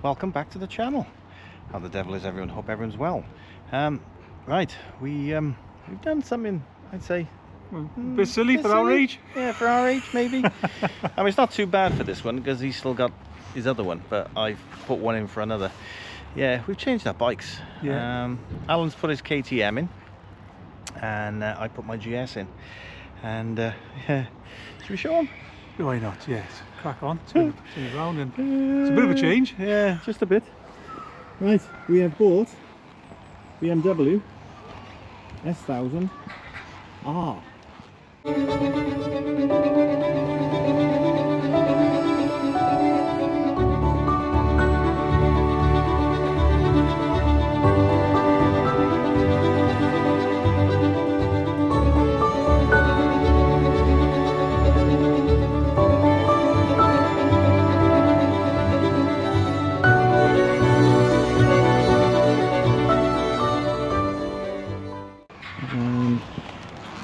welcome back to the channel. How the devil is everyone? Hope everyone's well. Right, we've done something, I'd say, a bit silly for our age. Yeah, for our age maybe. I mean, it's not too bad for this one because he's still got his other one, but I've put one in for another. Yeah, we've changed our bikes. Yeah. Alan's put his KTM in, and I put my GS in. And yeah, should we show him? Why not? Yes. Crack on. Turn it around, and it's a bit of a change. Yeah, just a bit. Right, we have bought BMW S1000r.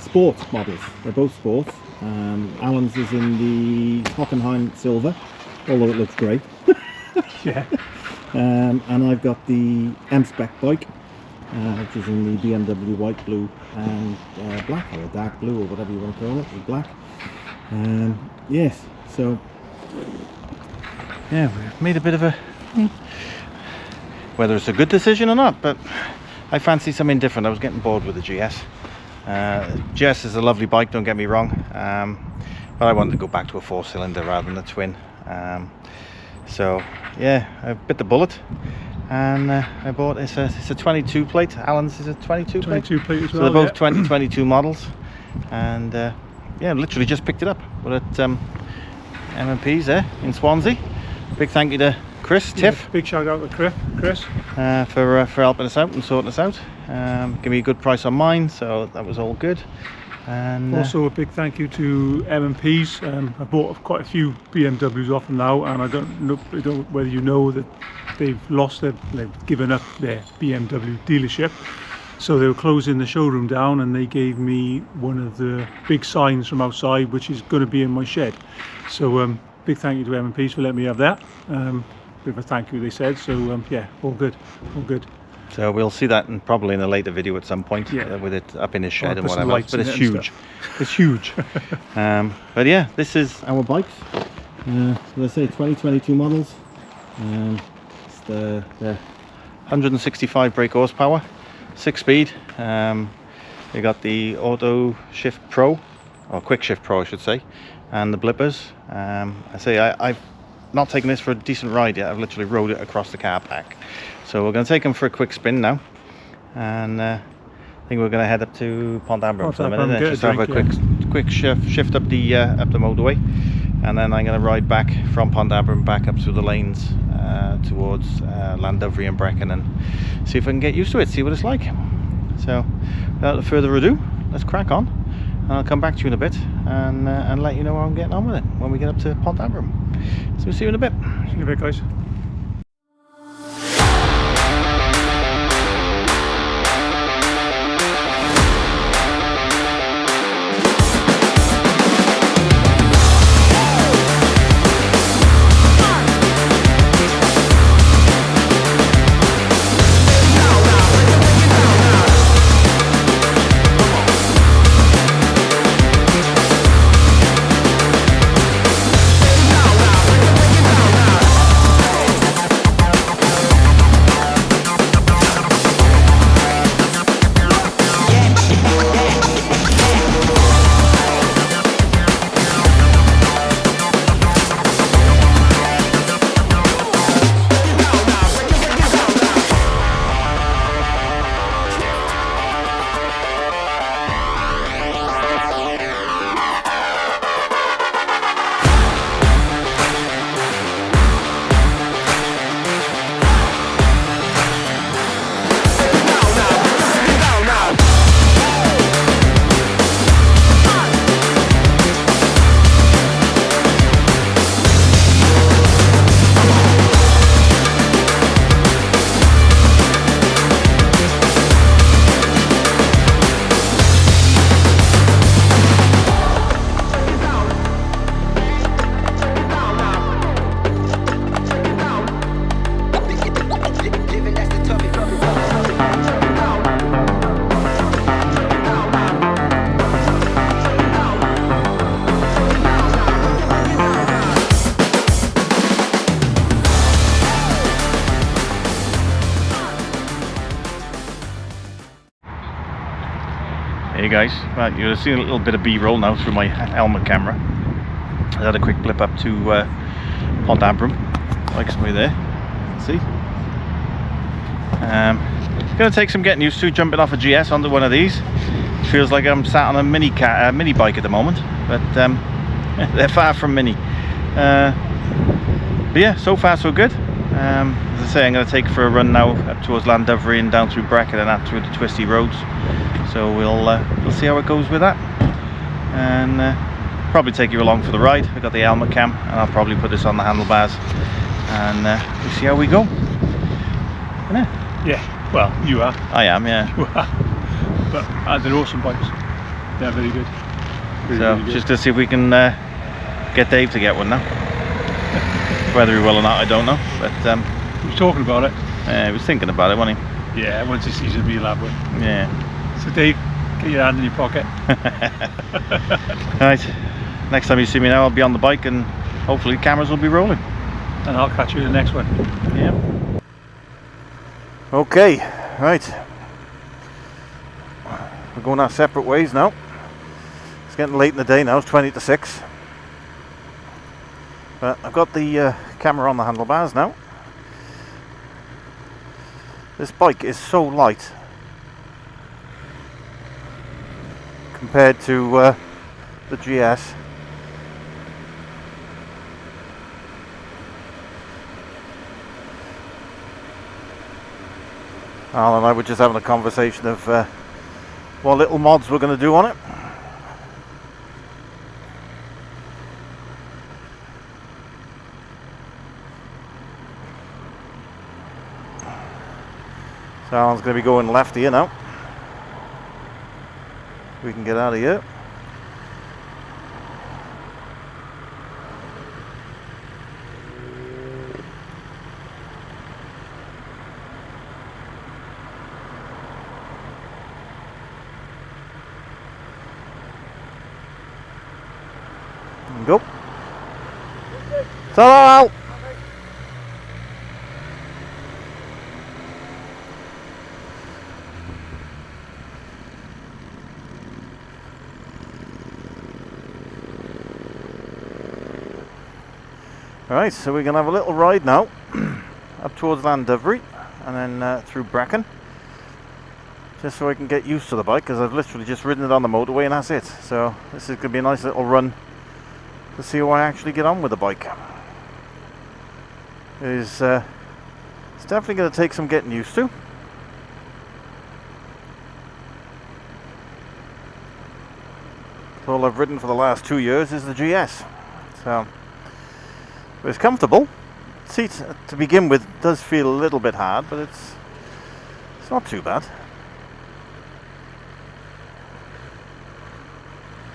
Sport models. They're both sports. Alan's is in the Hockenheim silver, although it looks grey. Yeah. And I've got the M-Spec bike, which is in the BMW white, blue and black, or dark blue, or whatever you want to call it, or black. Yes, so yeah, we made a bit of a, whether it's a good decision or not, but I fancy something different. I was getting bored with the GS. GS is a lovely bike, don't get me wrong, but I wanted to go back to a 4-cylinder rather than a twin. So yeah, I bit the bullet, and I bought it's a 22 plate. Alan's is a 22 plate. 22 plate as well. So they're both 2022 models, and yeah, literally just picked it up. We're at M&P's there in Swansea. Big thank you to Chris, Tiff. Big shout out to Chris. For helping us out and sorting us out. Give me a good price on mine, so that was all good. And also a big thank you to M&P's. I bought quite a few BMWs off them now, and I don't know whether you know that they've given up their BMW dealership. So they were closing the showroom down, and they gave me one of the big signs from outside, which is going to be in my shed. So big thank you to M&P's for letting me have that. Bit of a thank you, they said. So yeah, all good. So we'll see that probably in a later video at some point, yeah, with it up in his shed and whatever. But it's huge. It's huge. But yeah, this is our bikes. So let's say 2022 models. It's the 165 brake horsepower, 6-speed. We got the Auto Shift Pro, or Quick Shift Pro, I should say, and the blippers. I've not taken this for a decent ride yet. I've literally rode it across the car park. So we're going to take them for a quick spin now, and I think we're going to head up to Pont Ambrum for a minute, just have a quick shift up the motorway, and then I'm going to ride back from Pont Ambrum back up through the lanes towards Llandovery and Brecon, and see if I can get used to it, see what it's like. So without further ado, let's crack on, and I'll come back to you in a bit and let you know how I'm getting on with it when we get up to Pont Ambrum. So we'll see you in a bit. See you in a bit, guys. Hey guys, well, you're seeing a little bit of B-roll now through my helmet camera. I had a quick blip up to Pont Abram, like somebody there. See? Gonna take some getting used to jumping off a GS onto one of these. Feels like I'm sat on a mini bike at the moment, but they're far from mini. But yeah, so far so good. As I say, I'm going to take it for a run now up towards Llandovery and down through Brecon and out through the twisty roads. So we'll see how it goes with that, and probably take you along for the ride. I got the helmet cam, and I'll probably put this on the handlebars, and we'll see how we go. Yeah, well, you are. I am, yeah. You are. But they're awesome bikes. They're very good. Really good. Just to see if we can get Dave to get one now. Whether he will or not, I don't know. But he was talking about it. He was thinking about it, wasn't he? Yeah, once he sees it, he'll have one. Yeah. So Dave, get your hand in your pocket. Right. Next time you see me now, I'll be on the bike, and hopefully cameras will be rolling. And I'll catch you in the next one. Yeah. Okay. Right. We're going our separate ways now. It's getting late in the day now. It's 20 to 6. But I've got the camera on the handlebars now. This bike is so light compared to the GS. Al and I were just having a conversation of what little mods we're going to do on it. So Alan's going to be going left here now. We can get out of here. And go. Ta-da, Al! Alright, so we're going to have a little ride now up towards Llandovery and then through Brecon, just so I can get used to the bike, because I've literally just ridden it on the motorway and that's it. So this is going to be a nice little run to see how I actually get on with the bike. It's definitely going to take some getting used to. All I've ridden for the last 2 years is the GS. So but it's comfortable. Seat to begin with does feel a little bit hard, but it's not too bad.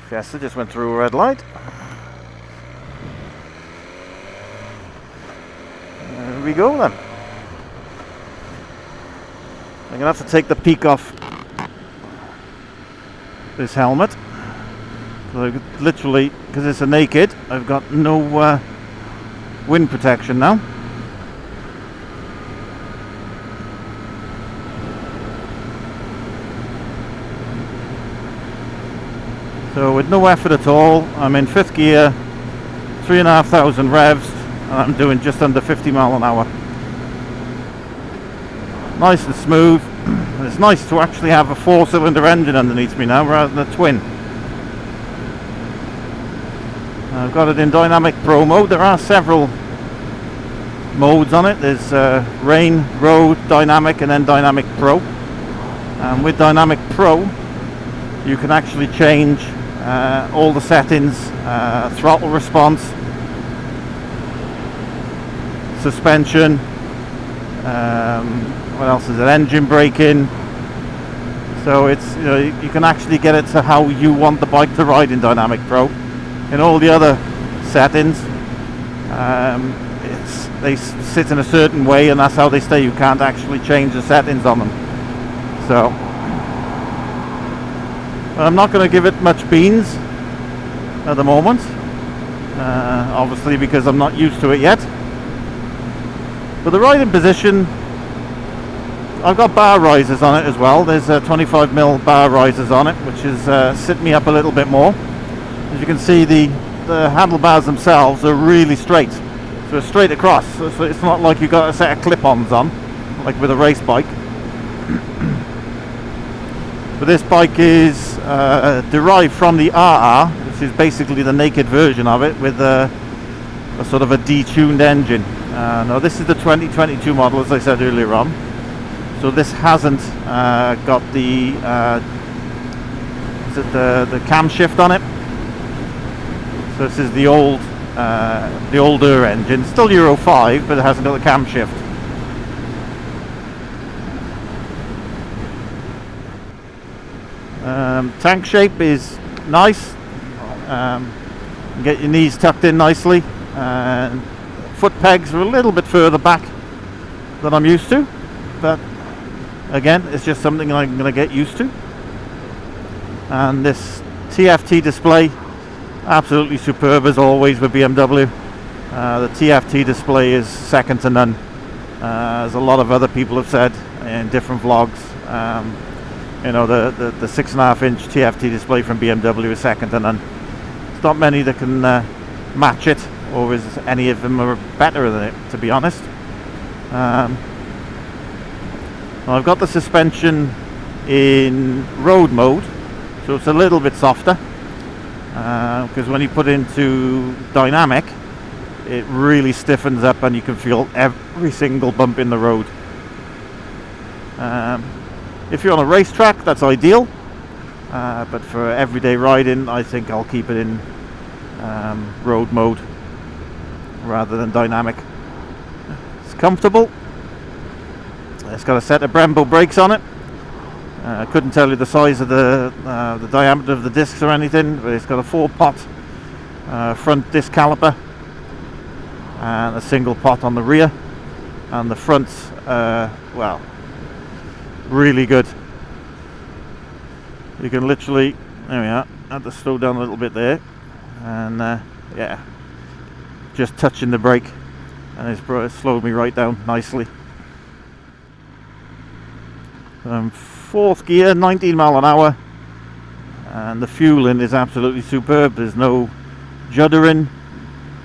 Fiesta just went through a red light. There we go then. I'm gonna have to take the peak off this helmet. Literally, because it's a naked, I've got no wind protection now. So with no effort at all, I'm in 5th gear, 3,500 revs, and I'm doing just under 50 mile an hour. Nice and smooth, and it's nice to actually have a 4-cylinder engine underneath me now rather than a twin. I've got it in Dynamic Pro mode. There are several modes on it. There's Rain, Road, Dynamic, and then Dynamic Pro. And with Dynamic Pro, you can actually change all the settings, throttle response, suspension, what else is it? Engine braking. So it's, you know, you can actually get it to how you want the bike to ride in Dynamic Pro. In all the other settings, they sit in a certain way, and that's how they stay. You can't actually change the settings on them. So, but I'm not going to give it much beans at the moment, obviously because I'm not used to it yet. But the riding position I've got bar risers on it as well. There's 25mm bar risers on it, which is sitting me up a little bit more. As you can see, the handlebars themselves are really straight, so it's straight across. So it's not like you've got a set of clip-ons on, like with a race bike. But this bike is derived from the RR, which is basically the naked version of it, with a sort of a detuned engine. Now this is the 2022 model, as I said earlier on. So this hasn't got the is it the camshaft on it. So this is the older engine, still Euro 5, but it hasn't got the camshaft. Tank shape is nice. Get your knees tucked in nicely. Foot pegs are a little bit further back than I'm used to, but again, it's just something I'm going to get used to. And this TFT display, absolutely superb as always with BMW. The TFT display is second to none, as a lot of other people have said in different vlogs. You know, the 6.5-inch TFT display from BMW is second to none. There's not many that can match it, or is any of them are better than it, to be honest. I've got the suspension in road mode, so it's a little bit softer, because when you put into dynamic, it really stiffens up and you can feel every single bump in the road. If you're on a racetrack, that's ideal, but for everyday riding, I think I'll keep it in road mode rather than dynamic. It's comfortable. It's got a set of Brembo brakes on it. I couldn't tell you the size of the diameter of the discs or anything, but it's got a 4-pot front disc caliper and a single pot on the rear, and the front's well, really good. You can literally, there we are, I had to slow down a little bit there, and yeah, just touching the brake and it's slowed me right down nicely. Fourth gear, 19 mile an hour, and the fueling is absolutely superb. There's no juddering,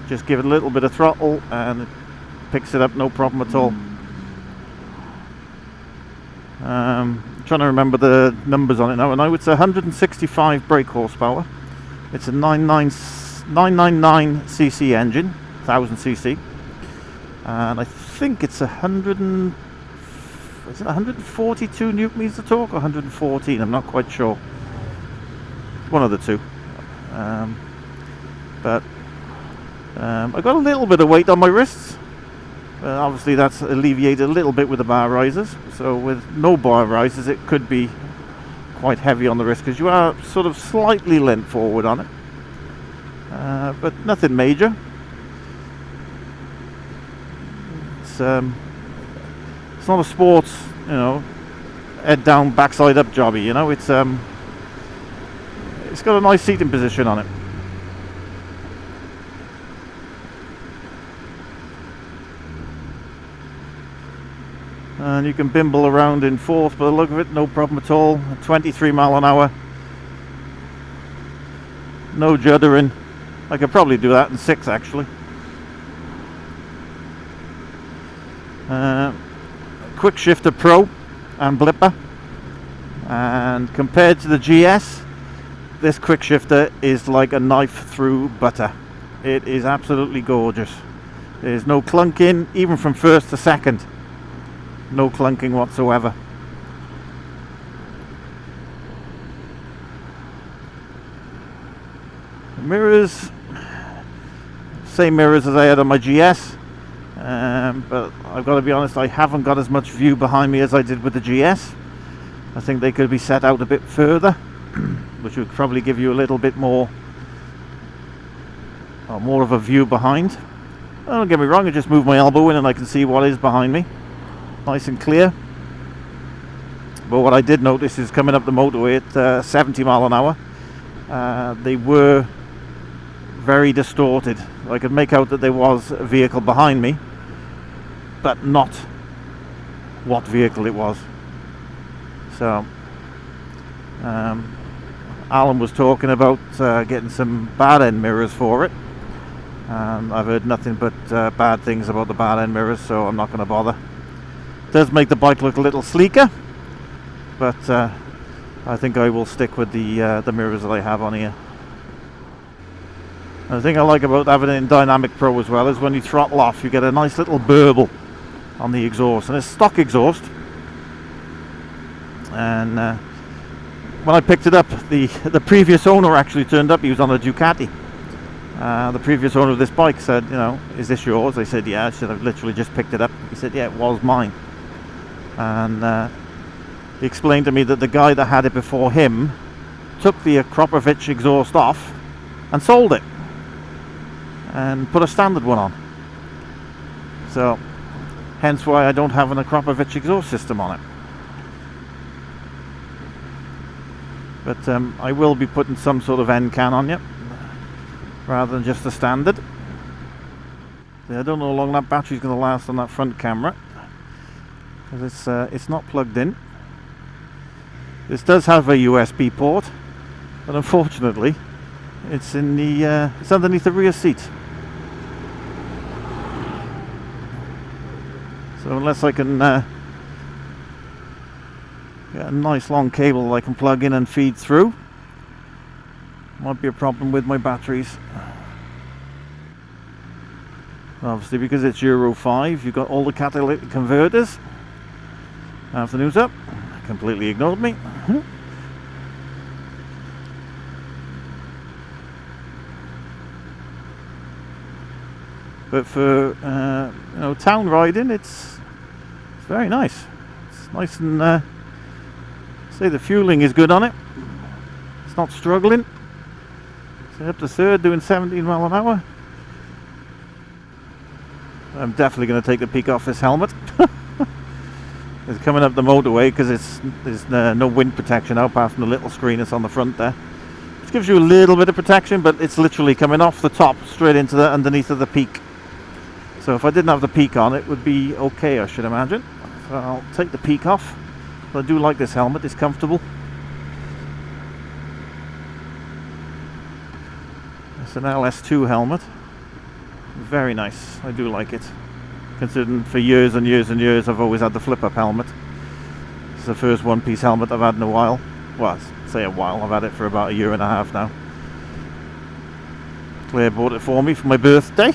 just give it a little bit of throttle and it picks it up, no problem at all. Trying to remember the numbers on it now, and it's 165 brake horsepower. It's a 999 cc engine, 1000 cc, and I think it's 142 newton meters of torque or 114. I'm not quite sure. One of the two. But I got a little bit of weight on my wrists. Obviously that's alleviated a little bit with the bar risers, so with no bar risers it could be quite heavy on the wrist because you are sort of slightly leant forward on it, but nothing major. It's not a sports, you know, head down backside up jobby, you know. It's got a nice seating position on it. And you can bimble around in fourth by the look of it, no problem at all. 23 mile an hour. No juddering. I could probably do that in sixth actually. Quick shifter Pro and blipper. And compared to the GS, this quick shifter is like a knife through butter. It is absolutely gorgeous. There's no clunking, even from first to second. No clunking whatsoever. The mirrors, same mirrors as I had on my GS, but I've got to be honest, I haven't got as much view behind me as I did with the GS. I think they could be set out a bit further, which would probably give you a little bit more of a view behind. Don't get me wrong, I just move my elbow in and I can see what is behind me. Nice and clear. But what I did notice is coming up the motorway at 70 mile an hour, they were very distorted. I could make out that there was a vehicle behind me, but not what vehicle it was. So Alan was talking about getting some bad end mirrors for it. I've heard nothing but bad things about the bad end mirrors, so I'm not going to bother. It does make the bike look a little sleeker, but I think I will stick with the mirrors that I have on here. And the thing I like about having it in Dynamic Pro as well is when you throttle off, you get a nice little burble on the exhaust, and it's stock exhaust. And when I picked it up, the previous owner actually turned up. He was on a Ducati. The previous owner of this bike said, you know, is this yours? I said, yeah. I said, I've literally just picked it up. He said, yeah, it was mine. And he explained to me that the guy that had it before him took the Akropovich exhaust off and sold it and put a standard one on. So hence why I don't have an Akropovich exhaust system on it. But I will be putting some sort of end can on it rather than just the standard. See, I don't know how long that battery's going to last on that front camera, because it's not plugged in. This does have a USB port, but unfortunately it's in the it's underneath the rear seat. So unless I can get a nice long cable that I can plug in and feed through, might be a problem with my batteries. Obviously, because it's Euro 5, you've got all the catalytic converters. Afternoon's up. Completely ignored me. But for you know, town riding, it's very nice. It's nice and say the fueling is good on it. It's not struggling. It's up to third, doing 17 mile an hour. I'm definitely going to take the peak off this helmet. It's coming up the motorway because there's no wind protection now, apart from the little screen that's on the front there. It gives you a little bit of protection, but it's literally coming off the top straight into the underneath of the peak. So if I didn't have the peak on, it would be okay, I should imagine. So I'll take the peak off. But I do like this helmet, it's comfortable. It's an LS2 helmet. Very nice, I do like it. Considering for years and years and years I've always had the flip-up helmet. It's the first one-piece helmet I've had in a while. Well, I'd say a while, I've had it for about a year and a half now. Claire bought it for me for my birthday.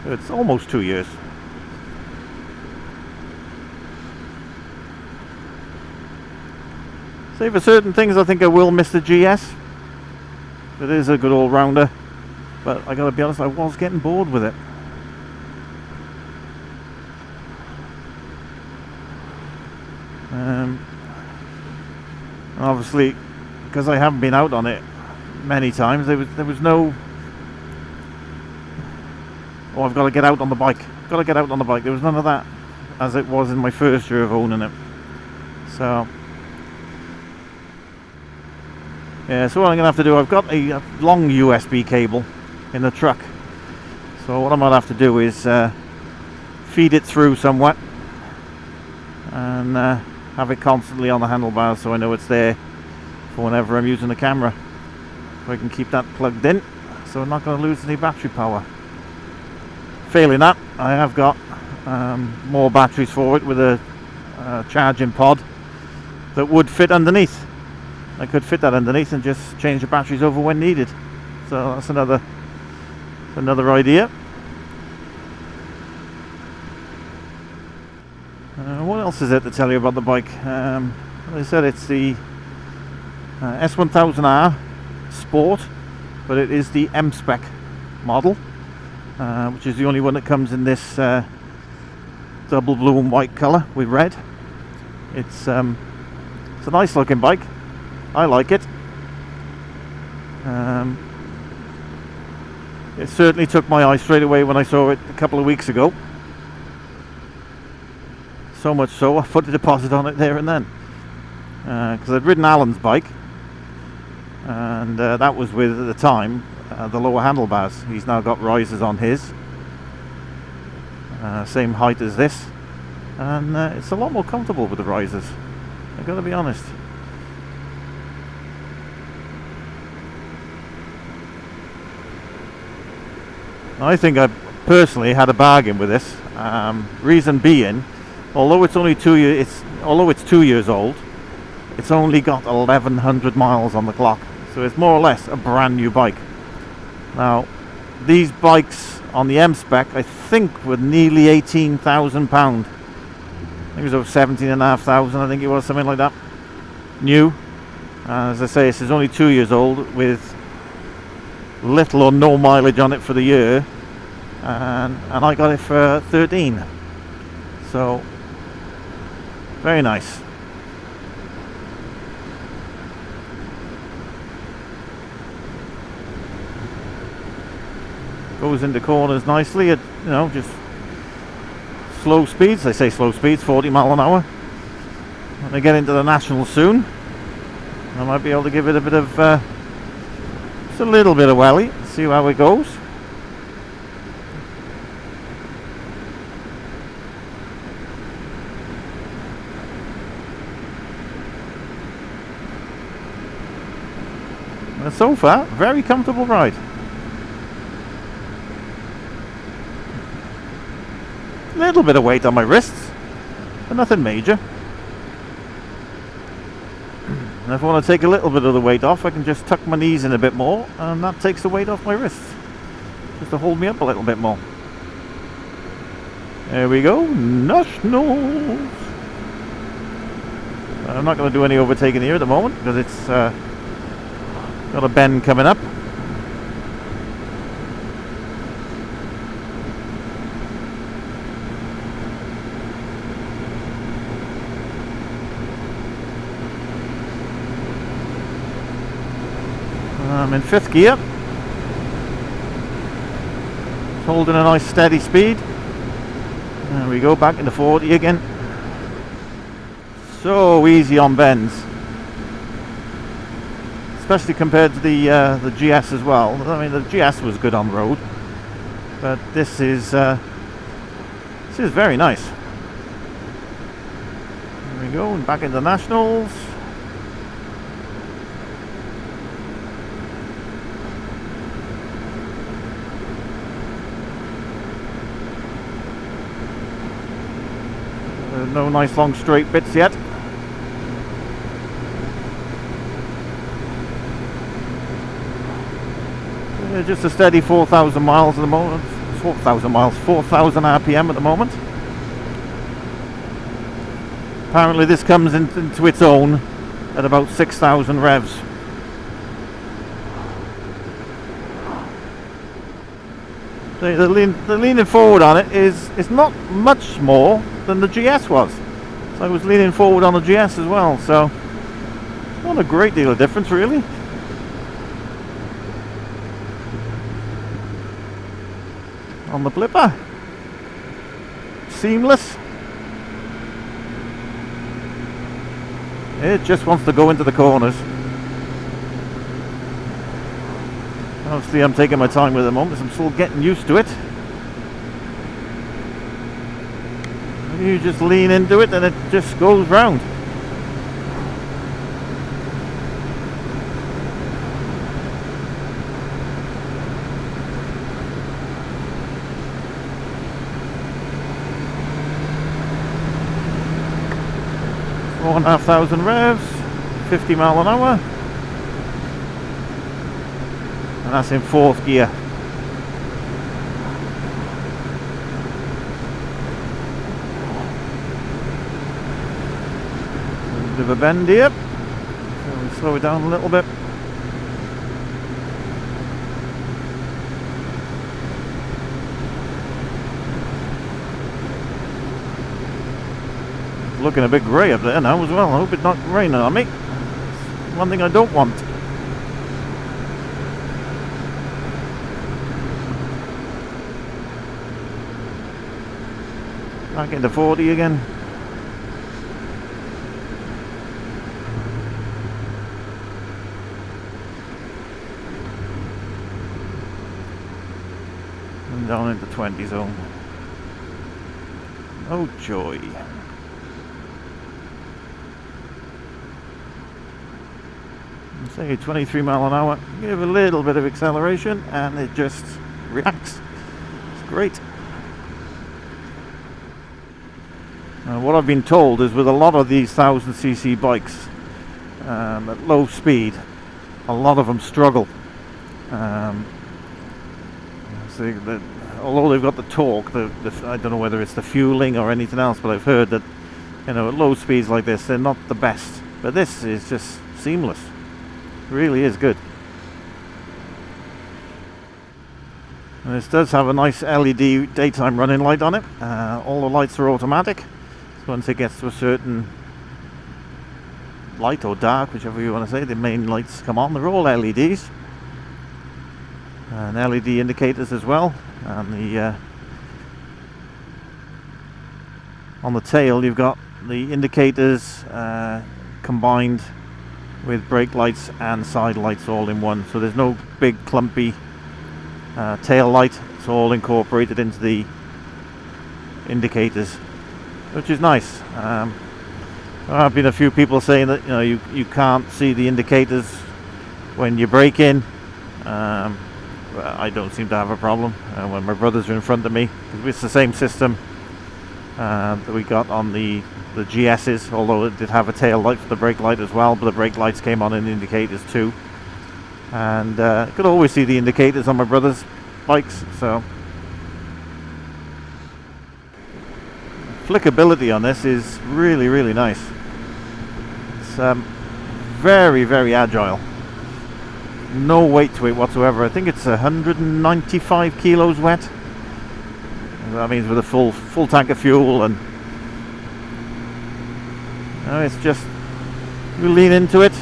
It's almost 2 years. Say for certain things I think I will miss the GS. It is a good all-rounder, but I gotta be honest, I was getting bored with it. And obviously, because I haven't been out on it many times, there was no, oh, I've got to get out on the bike. Got to get out on the bike. There was none of that, as it was in my first year of owning it. So yeah, so what I'm going to have to do, I've got a long USB cable in the truck. So what I might have to do is feed it through somewhat and have it constantly on the handlebars so I know it's there for whenever I'm using the camera. So I can keep that plugged in so I'm not going to lose any battery power. Failing that, I have got more batteries for it with a charging pod that would fit underneath. I could fit that underneath and just change the batteries over when needed. So that's another idea. What else is there to tell you about the bike? As I said, it's the S1000r Sport, but it is the M-Spec model, which is the only one that comes in this double blue and white colour with red. It's a nice looking bike. I like it. It certainly took my eye straight away when I saw it a couple of weeks ago. So much so I put a deposit on it there and then. Because I'd ridden Alan's bike, and that was with, at the time, the lower handlebars. He's now got risers on his. same height as this, and it's a lot more comfortable with the risers, I've got to be honest. I think I personally had a bargain with this. Reason being, although it's 2 years old, it's only got 1,100 miles on the clock, so it's more or less a brand new bike. Now, these bikes on the M spec, I think, were nearly £18,000. I think it was over 17,500. I think it was, something like that. New. As I say, this is only 2 years old with little or no mileage on it for the year, and I got it for 13. So very nice. Goes into corners nicely at, you know, just slow speeds. I say slow speeds, 40 mile an hour. When I get into the Nationals soon, I might be able to give it a bit of just a little bit of welly, see how it goes. And so far, very comfortable ride. A little bit of weight on my wrists, but nothing major. And if I want to take a little bit of the weight off, I can just tuck my knees in a bit more, and that takes the weight off my wrists, just to hold me up a little bit more. There we go, Nationals. I'm not going to do any overtaking here at the moment because it's got a bend coming up. I'm in 5th gear, holding a nice steady speed. There we go, back into 40 again. So easy on bends, especially compared to the GS as well. I mean, the GS was good on road, but this is very nice. There we go, and back into Nationals. No nice long straight bits yet. Just a steady 4,000 miles at the moment. 4,000 miles, 4,000 RPM at the moment. Apparently this comes into its own at about 6,000 revs. The leaning forward on it is not much more than the GS was. So I was leaning forward on the GS as well, so not a great deal of difference really. On the blipper, seamless. It just wants to go into the corners. Obviously I'm taking my time with it at the moment, I'm still getting used to it. You just lean into it and it just goes round. Four and a half thousand revs, 50 mile an hour. And that's in 4th gear. A bit of a bend here, so we slow it down a little bit. It's looking a bit grey up there now as well. I hope it's not raining on me. It's one thing I don't want. Back into 40 again. And down into 20 zone. Oh joy. Say 23 mile an hour, give a little bit of acceleration and it just reacts. It's great. What I've been told is with a lot of these 1000cc bikes at low speed, a lot of them struggle. Although they've got the torque, I don't know whether it's the fueling or anything else, but I've heard that, you know, at low speeds like this, they're not the best. But this is just seamless. It really is good. And this does have a nice LED daytime running light on it. All the lights are automatic. So once it gets to a certain light or dark, whichever you want to say, the main lights come on. They're all LEDs. And LED indicators as well. And the on the tail you've got the indicators combined with brake lights and side lights all in one. So there's no big clumpy tail light. It's all incorporated into the indicators, which is nice. There have been a few people saying that, you know, you can't see the indicators when you brake in. I don't seem to have a problem when my brothers are in front of me. It's the same system that we got on the GS's, although it did have a tail light for the brake light as well, but the brake lights came on in the indicators too. And I could always see the indicators on my brother's bikes. So flickability on this is really, really nice. It's very, very agile. No weight to it whatsoever. I think it's 195 kilos wet. That means with a full tank of fuel, and it's just, you lean into it,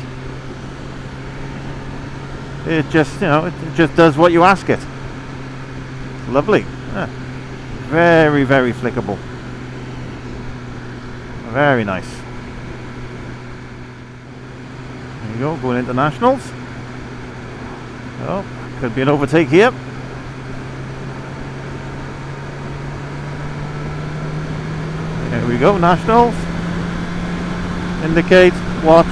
it just, you know, it just does what you ask it. It's lovely. Yeah. Very, very flickable. Very nice. There you go, going into nationals. Oh, could be an overtake here. There we go, nationals. Indicate, watch.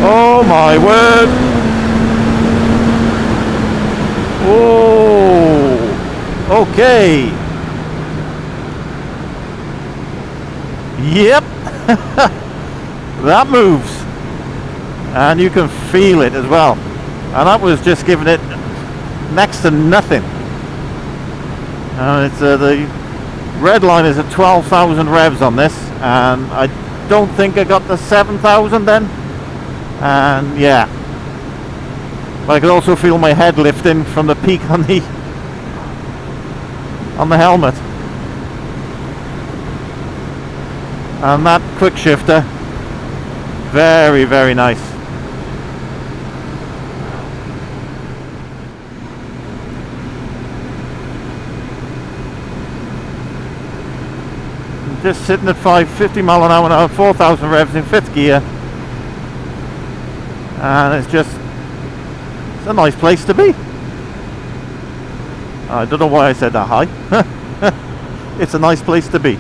Oh my word! Oh, okay. Yep. That moves, and you can feel it as well. And that was just giving it next to nothing. It's the red line is at 12,000 revs on this, and I don't think I got the 7,000 then. And yeah, but I could also feel my head lifting from the peak on the helmet. And that quick shifter, very, very nice. Just sitting at 550 mile an hour now, 4,000 revs in 5th gear, and it's a nice place to be. I don't know why I said that high. It's a nice place to be.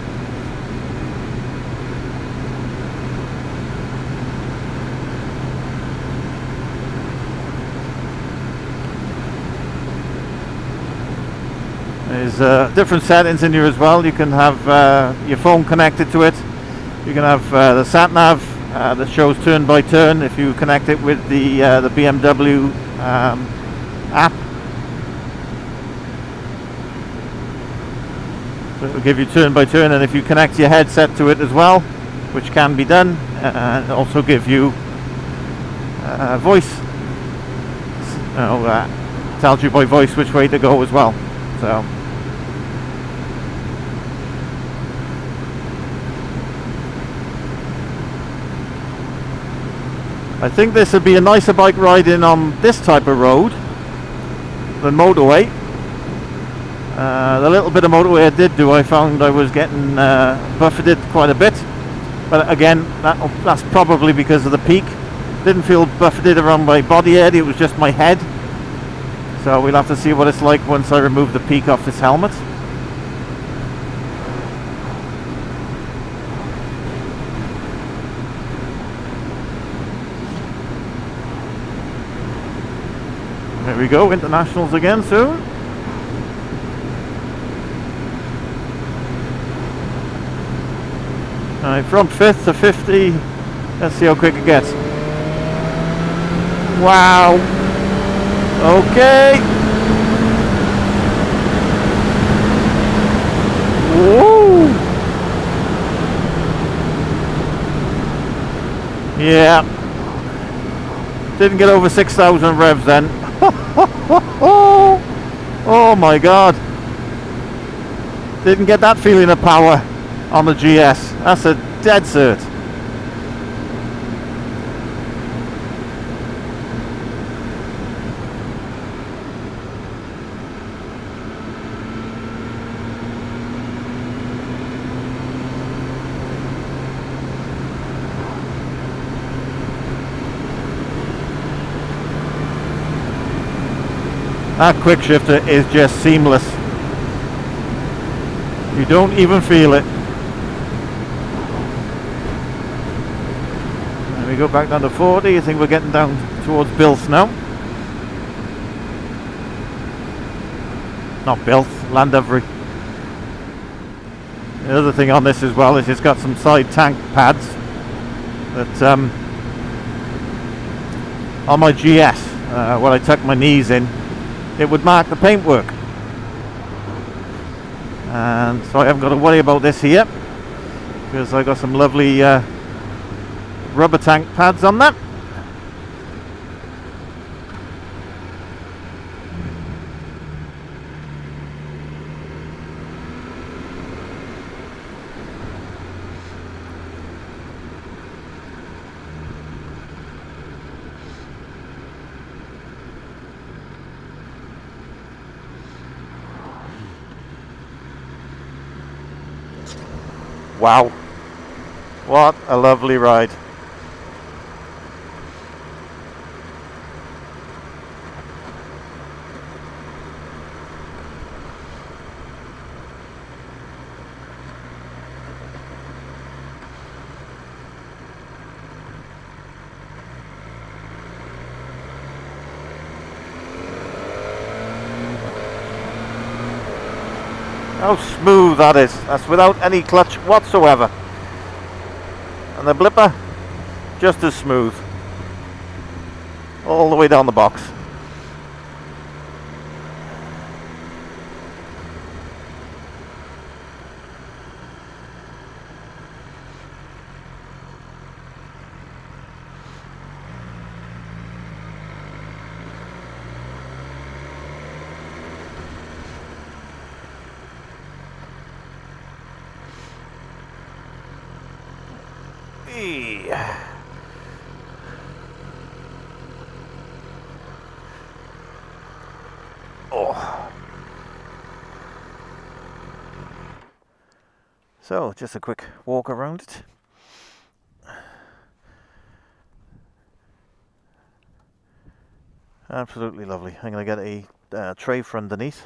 There's different settings in here as well. You can have your phone connected to it. You can have the sat nav that shows turn by turn if you connect it with the BMW app. So it will give you turn by turn, and if you connect your headset to it as well, which can be done, and also give you voice. Tells you by voice which way to go as well. So. I think this would be a nicer bike riding on this type of road than motorway. The little bit of motorway I did do, I found I was getting buffeted quite a bit. But again, that's probably because of the peak. Didn't feel buffeted around my body area, it was just my head. So we'll have to see what it's like once I remove the peak off this helmet. There we go, internationals again soon. Alright, from 5th to 50. Let's see how quick it gets. Wow. Okay. Woo. Yeah. Didn't get over 6,000 revs then. Oh my god. Didn't get that feeling of power on the GS. That's a dead cert. That quick shifter is just seamless. You don't even feel it. And we go back down to 40. I think we're getting down towards Bilth now. Not Bilth, Llandovery. The other thing on this as well is it's got some side tank pads that on my GS, when I tuck my knees in, it would mark the paintwork, and so I haven't got to worry about this here because I got some lovely rubber tank pads on that. Wow, what a lovely ride. How smooth that is. That's without any clutch whatsoever. And the blipper, just as smooth. All the way down the box. Oh. So, just a quick walk around it. Absolutely lovely. I'm going to get a tray for underneath,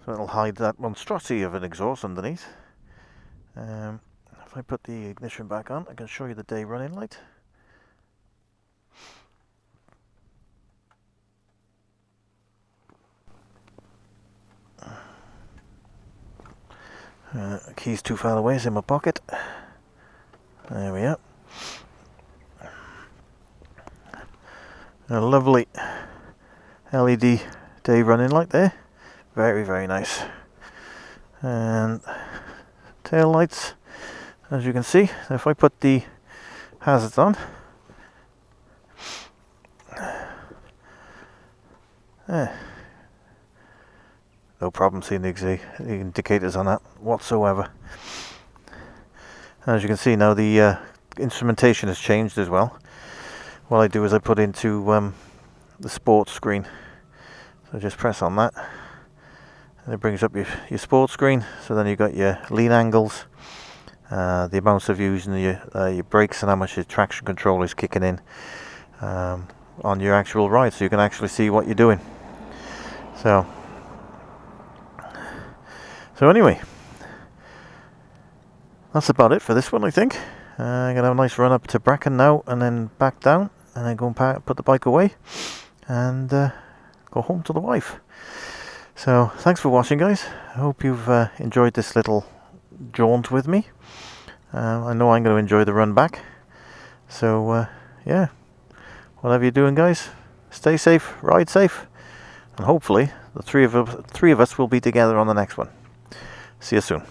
so it'll hide that monstrosity of an exhaust underneath. If I put the ignition back on, I can show you the day running light. Keys too far away, it's in my pocket. There we are. A lovely LED day running light there. Very, very nice. And tail lights, as you can see. If I put the hazards on, no problem seeing the indicators on that whatsoever. As you can see now, the instrumentation has changed as well. What I do is I put into the sports screen. So just press on that, and it brings up your sports screen. So then you've got your lean angles, the amounts of using your brakes, and how much your traction control is kicking in on your actual ride, so you can actually see what you're doing. So anyway, that's about it for this one, I think. I'm gonna have a nice run up to Bracken now, and then back down, and then go and put the bike away, and go home to the wife. So thanks for watching, guys. I hope you've enjoyed this little jaunt with me. I know I'm going to enjoy the run back. So yeah, whatever you're doing, guys, stay safe, ride safe, and hopefully the three of us will be together on the next one. See you soon.